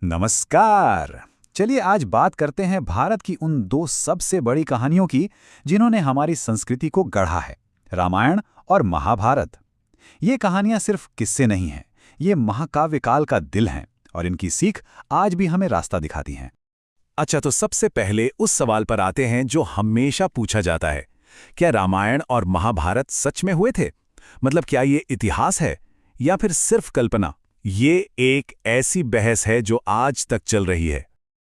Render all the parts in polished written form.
नमस्कार। चलिए आज बात करते हैं भारत की उन दो सबसे बड़ी कहानियों की जिन्होंने हमारी संस्कृति को गढ़ा है, रामायण और महाभारत। ये कहानियां सिर्फ किस्से नहीं हैं, ये महाकाव्य काल का दिल हैं और इनकी सीख आज भी हमें रास्ता दिखाती हैं। अच्छा, तो सबसे पहले उस सवाल पर आते हैं जो हमेशा पूछा जाता है। क्या रामायण और महाभारत सच में हुए थे? मतलब क्या ये इतिहास है या फिर सिर्फ कल्पना? ये एक ऐसी बहस है जो आज तक चल रही है।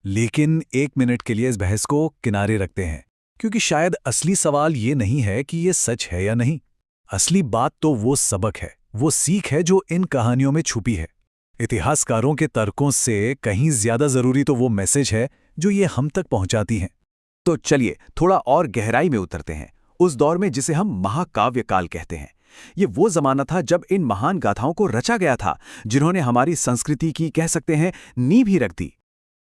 लेकिन एक मिनट के लिए इस बहस को किनारे रखते हैं, क्योंकि शायद असली सवाल ये नहीं है कि ये सच है या नहीं। असली बात तो वो सबक है, वो सीख है जो इन कहानियों में छुपी है। इतिहासकारों के तर्कों से कहीं ज्यादा जरूरी तो वो मैसेज है जो ये हम तक पहुंचाती हैं। तो चलिए थोड़ा और गहराई में उतरते हैं, उस दौर में जिसे हम महाकाव्य काल कहते हैं। ये वो जमाना था जब इन महान गाथाओं को रचा गया था, जिन्होंने हमारी संस्कृति की, कह सकते हैं, नींव ही रख दी।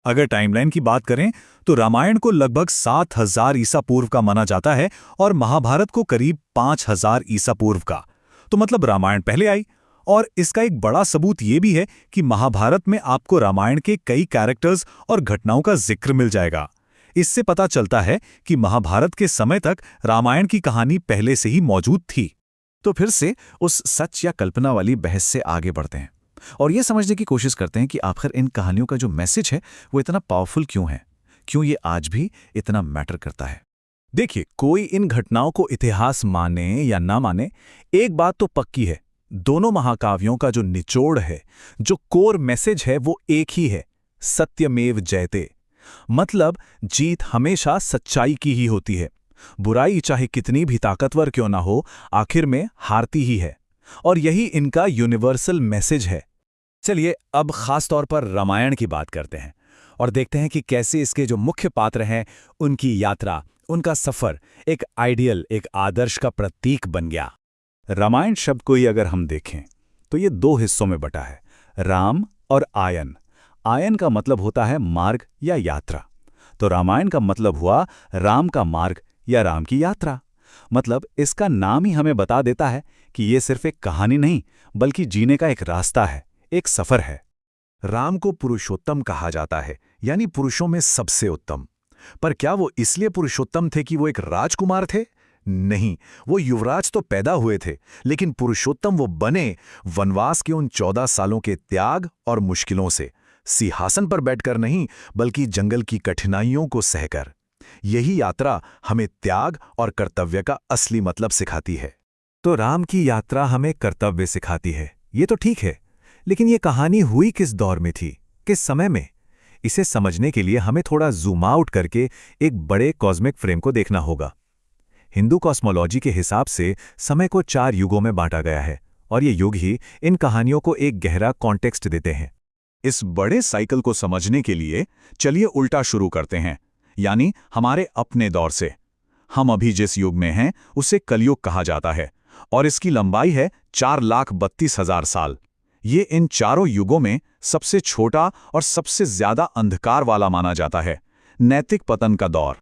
अगर टाइमलाइन की बात करें तो रामायण को लगभग 7000 ईसा पूर्व का माना जाता है और महाभारत को करीब 5000 ईसा पूर्व का। तो मतलब रामायण पहले आई। और इसका एक बड़ा सबूत ये भी है कि महाभारत में आपको रामायण के कई कैरेक्टर्स और घटनाओं का जिक्र मिल जाएगा। इससे पता चलता है कि महाभारत के समय तक रामायण की कहानी पहले से ही मौजूद थी। तो फिर से उस सच या कल्पना वाली बहस से आगे बढ़ते हैं और ये समझने की कोशिश करते हैं कि आखिर इन कहानियों का जो मैसेज है वो इतना पावरफुल क्यों है, क्यों ये आज भी इतना मैटर करता है। देखिए, कोई इन घटनाओं को इतिहास माने या ना माने, एक बात तो पक्की है, दोनों महाकाव्यों का जो निचोड़ है, जो कोर मैसेज है, वो एक ही है, सत्यमेव जयते। मतलब जीत हमेशा सच्चाई की ही होती है। बुराई चाहे कितनी भी ताकतवर क्यों ना हो, आखिर में हारती ही है। और यही इनका यूनिवर्सल मैसेज है। चलिए अब खास तौर पर रामायण की बात करते हैं और देखते हैं कि कैसे इसके जो मुख्य पात्र हैं, उनकी यात्रा, उनका सफर एक आइडियल, एक आदर्श का प्रतीक बन गया। रामायण शब्द को ही अगर हम देखें तो ये दो हिस्सों में बटा है, राम और आयन। आयन का मतलब होता है मार्ग या यात्रा, तो रामायण का मतलब हुआ राम का मार्ग या राम की यात्रा। मतलब इसका नाम ही हमें बता देता है कि ये सिर्फ एक कहानी नहीं, बल्कि जीने का एक रास्ता है, एक सफर है। राम को पुरुषोत्तम कहा जाता है, यानी पुरुषों में सबसे उत्तम। पर क्या वो इसलिए पुरुषोत्तम थे कि वो एक राजकुमार थे? नहीं, वो युवराज तो पैदा हुए थे, लेकिन पुरुषोत्तम वो बने वनवास के उन 14 सालों के त्याग और मुश्किलों से, सिंहासन पर बैठकर नहीं, बल्कि जंगल की कठिनाइयों को सहकर। यही यात्रा हमें त्याग और कर्तव्य का असली मतलब सिखाती है। तो राम की यात्रा हमें कर्तव्य सिखाती है, ये तो ठीक है, लेकिन ये कहानी हुई किस दौर में थी, किस समय में? इसे समझने के लिए हमें थोड़ा जूम आउट करके एक बड़े कॉस्मिक फ्रेम को देखना होगा। हिंदू कॉस्मोलॉजी के हिसाब से समय को 4 युगों में बांटा गया है और ये युग ही इन कहानियों को एक गहरा कॉन्टेक्स्ट देते हैं। इस बड़े साइकिल को समझने के लिए चलिए उल्टा शुरू करते हैं, यानी हमारे अपने दौर से। हम अभी जिस युग में हैं उसे कलयुग कहा जाता है और इसकी लंबाई है 4,32,000 साल। ये इन चारों युगों में सबसे छोटा और सबसे ज्यादा अंधकार वाला माना जाता है, नैतिक पतन का दौर।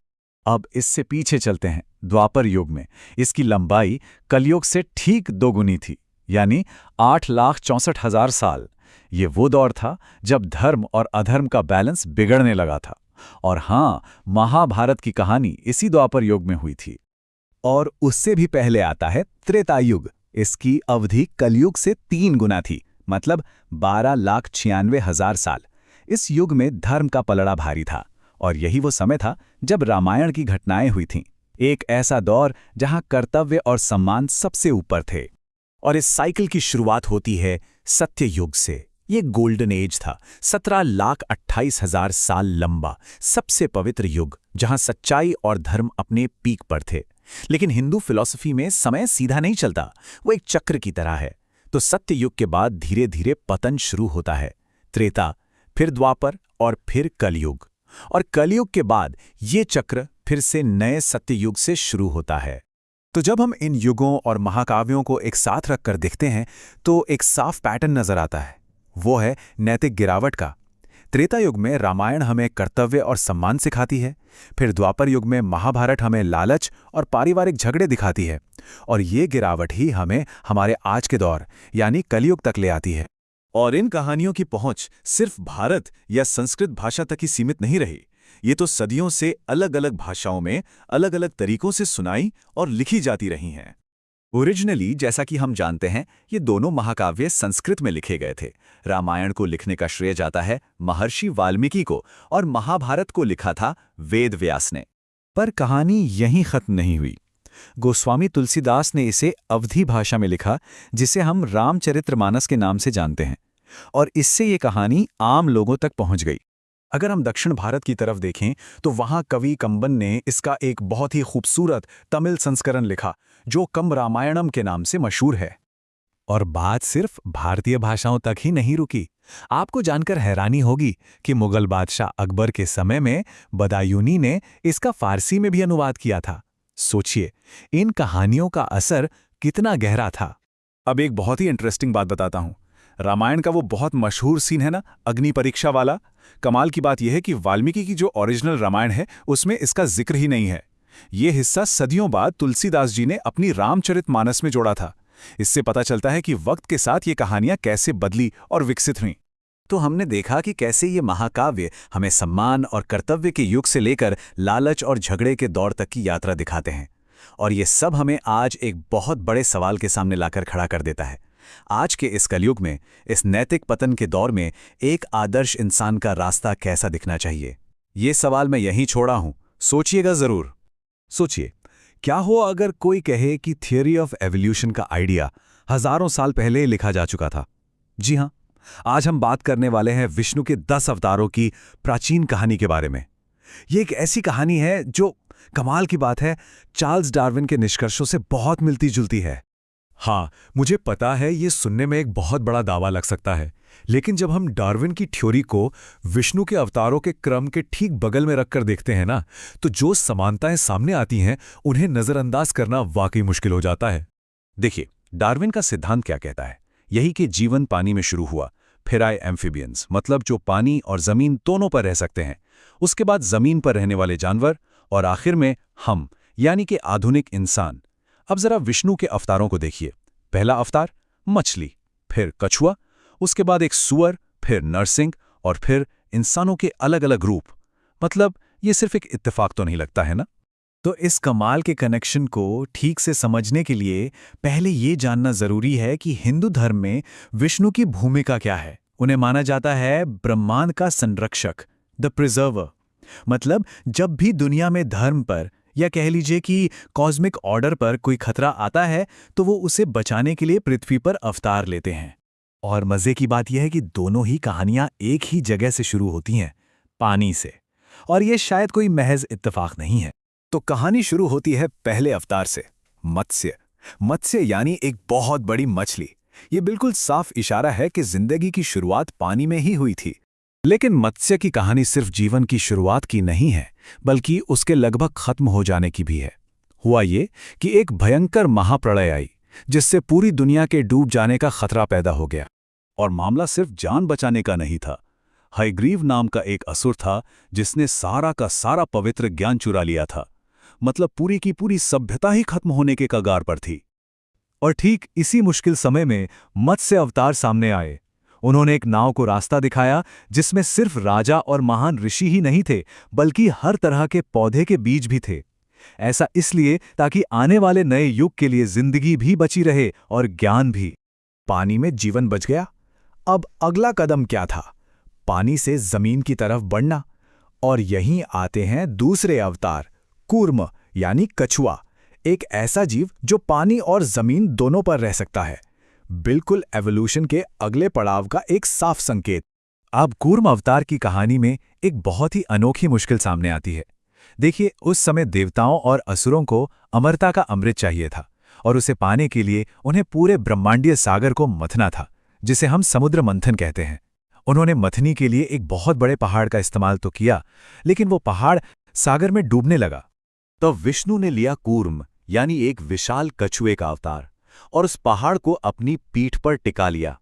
अब इससे पीछे चलते हैं, द्वापर युग में इसकी लंबाई कलयुग से ठीक 2 गुनी थी, यानी 8,64,000 साल। ये वो दौर था जब धर्म और अधर्म का बैलेंस बिगड़ने लगा था। और हाँ, महाभारत की कहानी इसी द्वापर युग में हुई थी। और उससे भी पहले आता है त्रेता युग। इसकी अवधि कलयुग से 3 गुना थी, मतलब 12,96,000 साल। इस युग में धर्म का पलड़ा भारी था और यही वो समय था जब रामायण की घटनाएं हुई थीं। एक ऐसा दौर जहां कर्तव्य और सम्मान सबसे ऊपर थे। और इस साइकिल की शुरुआत होती है सत्य युग से। ये गोल्डन एज था, 17,28,000 साल लंबा, सबसे पवित्र युग, जहां सच्चाई और धर्म अपने पीक पर थे। लेकिन हिंदू फिलॉसफी में समय सीधा नहीं चलता, वो एक चक्र की तरह है। तो सत्य युग के बाद धीरे धीरे पतन शुरू होता है, त्रेता, फिर द्वापर और फिर कलयुग। और कलयुग के बाद ये चक्र फिर से नए सत्य युग से शुरू होता है। तो जब हम इन युगों और महाकाव्यों को एक साथ रखकर देखते हैं तो एक साफ पैटर्न नजर आता है, वो है नैतिक गिरावट का। त्रेता युग में रामायण हमें कर्तव्य और सम्मान सिखाती है, फिर द्वापर युग में महाभारत हमें लालच और पारिवारिक झगड़े दिखाती है, और ये गिरावट ही हमें हमारे आज के दौर यानी कलयुग तक ले आती है। और इन कहानियों की पहुंच सिर्फ भारत या संस्कृत भाषा तक ही सीमित नहीं रही। ये तो सदियों से अलग अलग भाषाओं में अलग अलग तरीकों से सुनाई और लिखी जाती रही हैं। ओरिजिनली, जैसा कि हम जानते हैं, ये दोनों महाकाव्य संस्कृत में लिखे गए थे। रामायण को लिखने का श्रेय जाता है महर्षि वाल्मीकि को और महाभारत को लिखा था वेद व्यास ने। पर कहानी यहीं खत्म नहीं हुई। गोस्वामी तुलसीदास ने इसे अवधी भाषा में लिखा, जिसे हम रामचरितमानस के नाम से जानते हैं, और इससे ये कहानी आम लोगों तक पहुंच गई। अगर हम दक्षिण भारत की तरफ देखें तो वहां कवि कंबन ने इसका एक बहुत ही खूबसूरत तमिल संस्करण लिखा, जो कम रामायणम के नाम से मशहूर है। और बात सिर्फ भारतीय भाषाओं तक ही नहीं रुकी। आपको जानकर हैरानी होगी कि मुगल बादशाह अकबर के समय में बदायूनी ने इसका फारसी में भी अनुवाद किया था। सोचिए, इन कहानियों का असर कितना गहरा था। अब एक बहुत ही इंटरेस्टिंग बात बताता हूं। रामायण का वो बहुत मशहूर सीन है ना, अग्नि परीक्षा वाला। कमाल की बात यह है कि वाल्मीकि की जो ओरिजिनल रामायण है उसमें इसका जिक्र ही नहीं है। ये हिस्सा सदियों बाद तुलसीदास जी ने अपनी रामचरितमानस में जोड़ा था। इससे पता चलता है कि वक्त के साथ ये कहानियां कैसे बदली और विकसित हुईं। तो हमने देखा कि कैसे ये महाकाव्य हमें सम्मान और कर्तव्य के युग से लेकर लालच और झगड़े के दौर तक की यात्रा दिखाते हैं। और ये सब हमें आज एक बहुत बड़े सवाल के सामने लाकर खड़ा कर देता है। आज के इस कलयुग में, इस नैतिक पतन के दौर में, एक आदर्श इंसान का रास्ता कैसा दिखना चाहिए? ये सवाल मैं यहीं छोड़ा हूं, सोचिएगा जरूर। सोचिए, क्या हो अगर कोई कहे कि थियरी ऑफ एवोल्यूशन का आइडिया हजारों साल पहले लिखा जा चुका था? जी हां, आज हम बात करने वाले हैं विष्णु के 10 अवतारों की प्राचीन कहानी के बारे में। ये एक ऐसी कहानी है जो, कमाल की बात है, चार्ल्स डार्विन के निष्कर्षों से बहुत मिलती जुलती है। हाँ, मुझे पता है ये सुनने में एक बहुत बड़ा दावा लग सकता है, लेकिन जब हम डार्विन की थ्योरी को विष्णु के अवतारों के क्रम के ठीक बगल में रखकर देखते हैं ना, तो जो समानताएं सामने आती हैं उन्हें नजरअंदाज करना वाकई मुश्किल हो जाता है। देखिए, डार्विन का सिद्धांत क्या कहता है? यही कि जीवन पानी में शुरू हुआ, फिर आए एम्फीबियंस, मतलब जो पानी और जमीन दोनों पर रह सकते हैं, उसके बाद जमीन पर रहने वाले जानवर, और आखिर में हम, यानी कि आधुनिक इंसान। अब जरा विष्णु के अवतारों को देखिए। पहला अवतार मछली, फिर कछुआ, उसके बाद एक सुअर, फिर नरसिंह, और फिर इंसानों के अलग अलग रूप। मतलब ये सिर्फ एक इत्तेफाक तो नहीं लगता है ना? तो इस कमाल के कनेक्शन को ठीक से समझने के लिए पहले ये जानना जरूरी है कि हिंदू धर्म में विष्णु की भूमिका क्या है। उन्हें माना जाता है ब्रह्मांड का संरक्षक, द प्रिजर्वर। मतलब जब भी दुनिया में धर्म पर, या कह लीजिए कि कॉस्मिक ऑर्डर पर कोई खतरा आता है, तो वो उसे बचाने के लिए पृथ्वी पर अवतार लेते हैं। और मजे की बात यह है कि दोनों ही कहानियां एक ही जगह से शुरू होती हैं, पानी से। और ये शायद कोई महज इत्तेफाक नहीं है। तो कहानी शुरू होती है पहले अवतार से, मत्स्य। मत्स्य यानी एक बहुत बड़ी मछली। ये बिल्कुल साफ इशारा है कि जिंदगी की शुरुआत पानी में ही हुई थी। लेकिन मत्स्य की कहानी सिर्फ जीवन की शुरुआत की नहीं है, बल्कि उसके लगभग खत्म हो जाने की भी है। हुआ ये कि एक भयंकर महाप्रलय आई, जिससे पूरी दुनिया के डूब जाने का खतरा पैदा हो गया। और मामला सिर्फ जान बचाने का नहीं था। हयग्रीव नाम का एक असुर था, जिसने सारा का सारा पवित्र ज्ञान चुरा लिया था। मतलब पूरी की पूरी सभ्यता ही खत्म होने के कगार पर थी। और ठीक इसी मुश्किल समय में मत्स्य अवतार सामने आए। उन्होंने एक नाव को रास्ता दिखाया, जिसमें सिर्फ राजा और महान ऋषि ही नहीं थे, बल्कि हर तरह के पौधे के बीज भी थे। ऐसा इसलिए ताकि आने वाले नए युग के लिए जिंदगी भी बची रहे और ज्ञान भी। पानी में जीवन बच गया। अब अगला कदम क्या था? पानी से जमीन की तरफ बढ़ना। और यहीं आते हैं दूसरे अवतार, कूर्म यानी कछुआ, एक ऐसा जीव जो पानी और जमीन दोनों पर रह सकता है। बिल्कुल एवोल्यूशन के अगले पड़ाव का एक साफ संकेत। अब कूर्म अवतार की कहानी में एक बहुत ही अनोखी मुश्किल सामने आती है। देखिए, उस समय देवताओं और असुरों को अमरता का अमृत चाहिए था, और उसे पाने के लिए उन्हें पूरे ब्रह्मांडीय सागर को मथना था, जिसे हम समुद्र मंथन कहते हैं। उन्होंने मथनी के लिए एक बहुत बड़े पहाड़ का इस्तेमाल तो किया, लेकिन वो पहाड़ सागर में डूबने लगा। तब विष्णु ने लिया कूर्म यानी एक विशाल कछुए का अवतार, और उस पहाड़ को अपनी पीठ पर टिका लिया।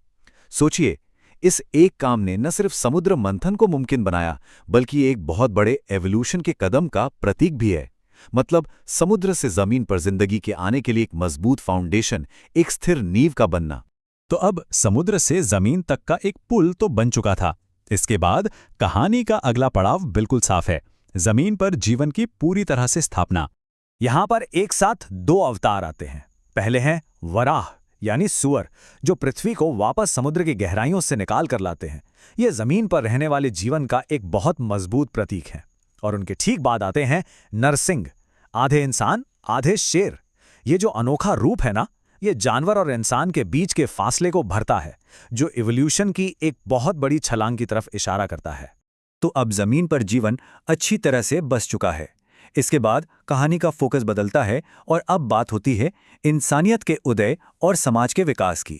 सोचिए, इस एक काम ने न सिर्फ समुद्र मंथन को मुमकिन बनाया, बल्कि एक बहुत बड़े एवोल्यूशन के कदम का प्रतीक भी है। मतलब समुद्र से जमीन पर जिंदगी के आने के लिए एक मजबूत फाउंडेशन, एक स्थिर नींव का बनना। तो अब समुद्र से जमीन तक का एक पुल तो बन चुका था। इसके बाद कहानी का अगला पड़ाव बिल्कुल साफ है, जमीन पर जीवन की पूरी तरह से स्थापना। यहां पर एक साथ दो अवतार आते हैं। पहले हैं वराह यानी सुअर, जो पृथ्वी को वापस समुद्र की गहराइयों से निकाल कर लाते हैं। ये जमीन पर रहने वाले जीवन का एक बहुत मजबूत प्रतीक है। और उनके ठीक बाद आते हैं नरसिंह, आधे इंसान आधे शेर। ये जो अनोखा रूप है ना, ये जानवर और इंसान के बीच के फासले को भरता है, जो इवोल्यूशन की एक बहुत बड़ी छलांग की तरफ इशारा करता है। तो अब जमीन पर जीवन अच्छी तरह से बस चुका है। इसके बाद कहानी का फोकस बदलता है और अब बात होती है इंसानियत के उदय और समाज के विकास की।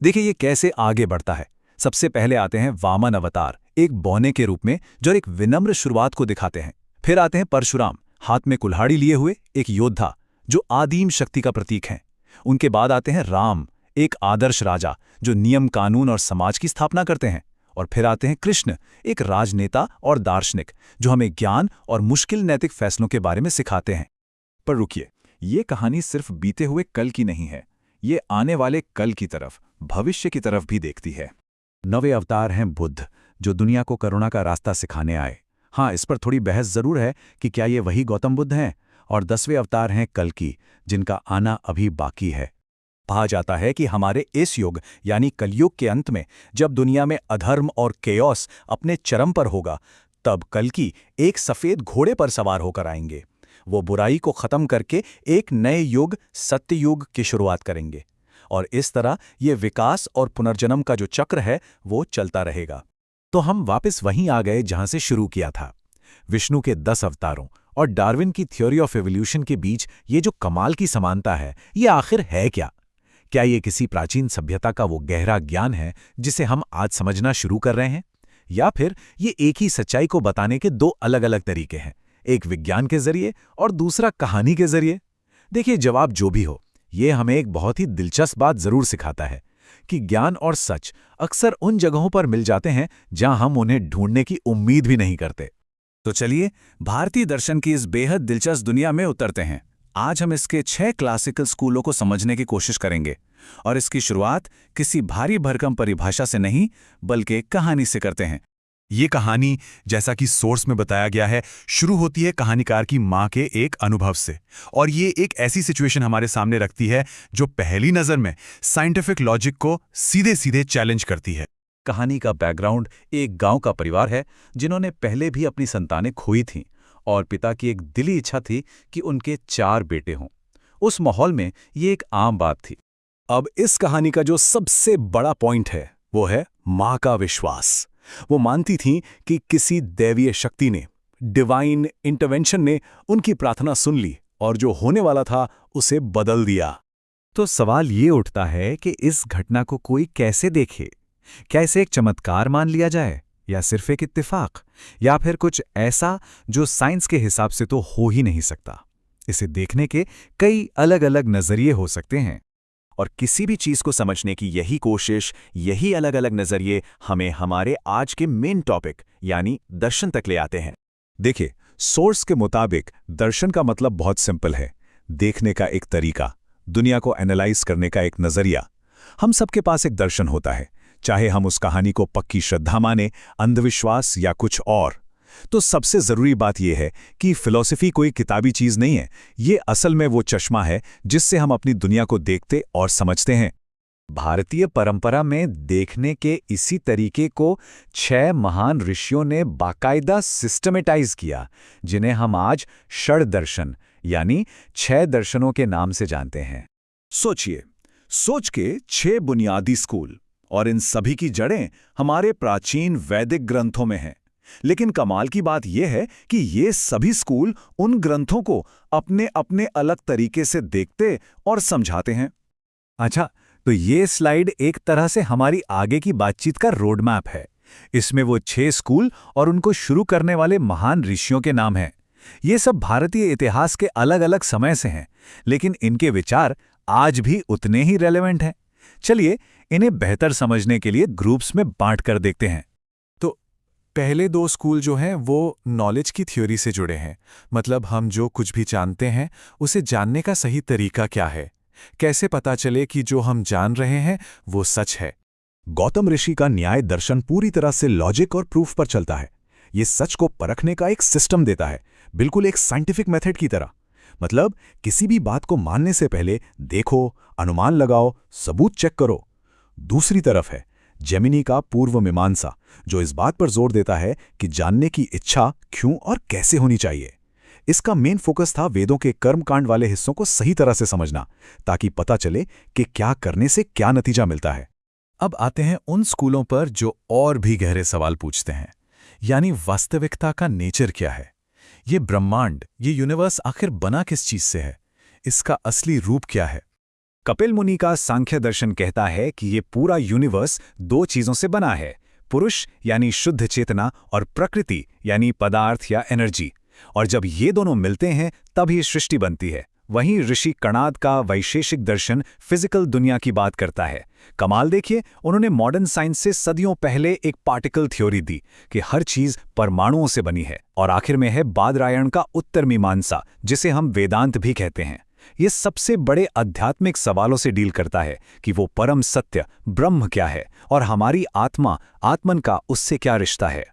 देखिए ये कैसे आगे बढ़ता है। सबसे पहले आते हैं वामन अवतार, एक बौने के रूप में, जो एक विनम्र शुरुआत को दिखाते हैं। फिर आते हैं परशुराम, हाथ में कुल्हाड़ी लिए हुए एक योद्धा, जो आदिम शक्ति का प्रतीक हैं। उनके बाद आते हैं राम, एक आदर्श राजा जो नियम कानून और समाज की स्थापना करते हैं। और फिर आते हैं कृष्ण, एक राजनेता और दार्शनिक जो हमें ज्ञान और मुश्किल नैतिक फैसलों के बारे में सिखाते हैं। पर रुकिए, ये कहानी सिर्फ बीते हुए कल की नहीं है, ये आने वाले कल की तरफ, भविष्य की तरफ भी देखती है। नवे अवतार हैं बुद्ध, जो दुनिया को करुणा का रास्ता सिखाने आए। हाँ, इस पर थोड़ी बहस जरूर है कि क्या ये वही गौतम बुद्ध हैं। और 10वें अवतार हैं कल्कि, जिनका आना अभी बाकी है। कहा जाता है कि हमारे इस युग यानी कलयुग के अंत में, जब दुनिया में अधर्म और केओस अपने चरम पर होगा, तब कल्कि एक सफेद घोड़े पर सवार होकर आएंगे। वो बुराई को खत्म करके एक नए युग, सत्ययुग की शुरुआत करेंगे। और इस तरह ये विकास और पुनर्जन्म का जो चक्र है वो चलता रहेगा। तो हम वापस वहीं आ गए जहां से शुरू किया था। विष्णु के 10 अवतारों और डार्विन की थ्योरी ऑफ एवोल्यूशन के बीच ये जो कमाल की समानता है, ये आखिर है क्या? क्या ये किसी प्राचीन सभ्यता का वो गहरा ज्ञान है जिसे हम आज समझना शुरू कर रहे हैं? या फिर ये एक ही सच्चाई को बताने के दो अलग अलग तरीके हैं, एक विज्ञान के जरिए और दूसरा कहानी के जरिए? देखिए, जवाब जो भी हो, ये हमें एक बहुत ही दिलचस्प बात जरूर सिखाता है कि ज्ञान और सच अक्सर उन जगहों पर मिल जाते हैं जहां हम उन्हें ढूंढने की उम्मीद भी नहीं करते। तो चलिए भारतीय दर्शन की इस बेहद दिलचस्प दुनिया में उतरते हैं। आज हम इसके 6 क्लासिकल स्कूलों को समझने की कोशिश करेंगे और इसकी शुरुआत किसी भारी भरकम परिभाषा से नहीं, बल्कि कहानी से करते हैं। ये कहानी, जैसा कि सोर्स में बताया गया है, शुरू होती है कहानीकार की मां के एक अनुभव से। और ये एक ऐसी सिचुएशन हमारे सामने रखती है जो पहली नज़र में साइंटिफिक लॉजिक को सीधे सीधे चैलेंज करती है। कहानी का बैकग्राउंड एक गांव का परिवार है जिन्होंने पहले भी अपनी संतानें खोई थीं और पिता की एक दिली इच्छा थी कि उनके 4 बेटे हों। उस माहौल में ये एक आम बात थी। अब इस कहानी का जो सबसे बड़ा पॉइंट है वो है मां का विश्वास। वो मानती थीं कि किसी दैवीय शक्ति ने, डिवाइन इंटरवेंशन ने उनकी प्रार्थना सुन ली और जो होने वाला था उसे बदल दिया। तो सवाल ये उठता है कि इस घटना को कोई कैसे देखे? क्या इसे एक चमत्कार मान लिया जाए, या सिर्फ एक इत्तेफाक, या फिर कुछ ऐसा जो साइंस के हिसाब से तो हो ही नहीं सकता? इसे देखने के कई अलग अलग नजरिए हो सकते हैं। और किसी भी चीज को समझने की यही कोशिश, यही अलग अलग नजरिए हमें हमारे आज के मेन टॉपिक यानी दर्शन तक ले आते हैं। देखिए, सोर्स के मुताबिक दर्शन का मतलब बहुत सिंपल है, देखने का एक तरीका, दुनिया को एनालाइज करने का एक नजरिया। हम सबके पास एक दर्शन होता है, चाहे हम उस कहानी को पक्की श्रद्धा माने, अंधविश्वास या कुछ और। तो सबसे जरूरी बात यह है कि फिलॉसफी कोई किताबी चीज नहीं है, ये असल में वो चश्मा है जिससे हम अपनी दुनिया को देखते और समझते हैं। भारतीय परंपरा में देखने के इसी तरीके को 6 महान ऋषियों ने बाकायदा सिस्टमेटाइज किया, जिन्हें हम आज षड दर्शन यानी 6 दर्शनों के नाम से जानते हैं। सोचिए, सोच के 6 बुनियादी स्कूल, और इन सभी की जड़ें हमारे प्राचीन वैदिक ग्रंथों में हैं। लेकिन कमाल की बात यह है कि ये सभी स्कूल उन ग्रंथों को अपने अपने अलग तरीके से देखते और समझाते हैं। अच्छा, तो ये स्लाइड एक तरह से हमारी आगे की बातचीत का रोड मैप है। इसमें वो 6 स्कूल और उनको शुरू करने वाले महान ऋषियों के नाम हैं। ये सब भारतीय इतिहास के अलग अलग समय से हैं, लेकिन इनके विचार आज भी उतने ही रेलेवेंट हैं। चलिए इन्हें बेहतर समझने के लिए ग्रुप्स में बांट कर देखते हैं। तो पहले 2 स्कूल जो हैं वो नॉलेज की थ्योरी से जुड़े हैं, मतलब हम जो कुछ भी जानते हैं उसे जानने का सही तरीका क्या है, कैसे पता चले कि जो हम जान रहे हैं वो सच है? गौतम ऋषि का न्याय दर्शन पूरी तरह से लॉजिक और प्रूफ पर चलता है। ये सच को परखने का एक सिस्टम देता है, बिल्कुल एक साइंटिफिक मेथड की तरह। मतलब किसी भी बात को मानने से पहले देखो, अनुमान लगाओ, सबूत चेक करो। दूसरी तरफ है जेमिनी का पूर्व मीमांसा, जो इस बात पर जोर देता है कि जानने की इच्छा क्यों और कैसे होनी चाहिए। इसका मेन फोकस था वेदों के कर्मकांड वाले हिस्सों को सही तरह से समझना, ताकि पता चले कि क्या करने से क्या नतीजा मिलता है। अब आते हैं उन स्कूलों पर जो और भी गहरे सवाल पूछते हैं, यानी वास्तविकता का नेचर क्या है? ये ब्रह्मांड, ये यूनिवर्स आखिर बना किस चीज से है? इसका असली रूप क्या है? कपिल मुनि का सांख्य दर्शन कहता है कि ये पूरा यूनिवर्स दो चीजों से बना है, पुरुष यानी शुद्ध चेतना और प्रकृति यानी पदार्थ या एनर्जी। और जब ये दोनों मिलते हैं तब ही सृष्टि बनती है। वहीं ऋषि कणाद का वैशेषिक दर्शन फिजिकल दुनिया की बात करता है। कमाल देखिए, उन्होंने मॉडर्न साइंस से सदियों पहले एक पार्टिकल थ्योरी दी कि हर चीज परमाणुओं से बनी है। और आखिर में है बादरायण का उत्तर मीमांसा, जिसे हम वेदांत भी कहते हैं। ये सबसे बड़े आध्यात्मिक सवालों से डील करता है कि वो परम सत्य ब्रह्म क्या है और हमारी आत्मा, आत्मन का उससे क्या रिश्ता है।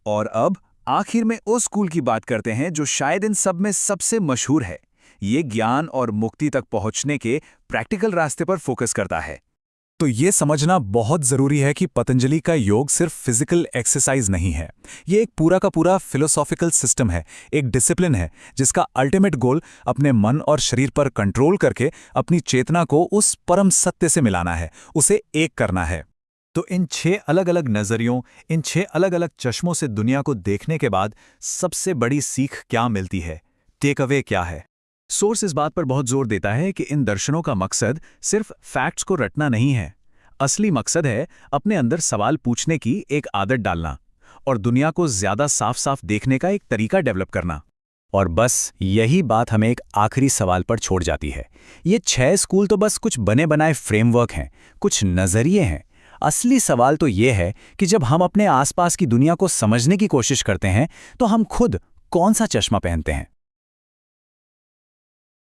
और अब आखिर में उस स्कूल की बात करते हैं जो शायद इन सब में सबसे मशहूर है। ये ज्ञान और मुक्ति तक पहुंचने के प्रैक्टिकल रास्ते पर फोकस करता है। तो ये समझना बहुत जरूरी है कि पतंजलि का योग सिर्फ फिजिकल एक्सरसाइज नहीं है। ये एक पूरा का पूरा फिलोसॉफिकल सिस्टम है, एक डिसिप्लिन है जिसका अल्टीमेट गोल अपने मन और शरीर पर कंट्रोल करके अपनी चेतना को उस परम सत्य से मिलाना है, उसे एक करना है। तो इन 6 अलग अलग नज़रियों, इन 6 अलग अलग चश्मों से दुनिया को देखने के बाद सबसे बड़ी सीख क्या मिलती है? टेक अवे क्या है? सोर्स इस बात पर बहुत जोर देता है कि इन दर्शनों का मकसद सिर्फ फैक्ट्स को रटना नहीं है। असली मकसद है अपने अंदर सवाल पूछने की एक आदत डालना और दुनिया को ज्यादा साफ साफ देखने का एक तरीका डेवलप करना। और बस यही बात हमें एक आखिरी सवाल पर छोड़ जाती है। ये 6 स्कूल तो बस कुछ बने बनाए फ्रेमवर्क हैं, कुछ नज़रिए हैं। असली सवाल तो ये है कि जब हम अपने आसपास की दुनिया को समझने की कोशिश करते हैं तो हम खुद कौन सा चश्मा पहनते हैं?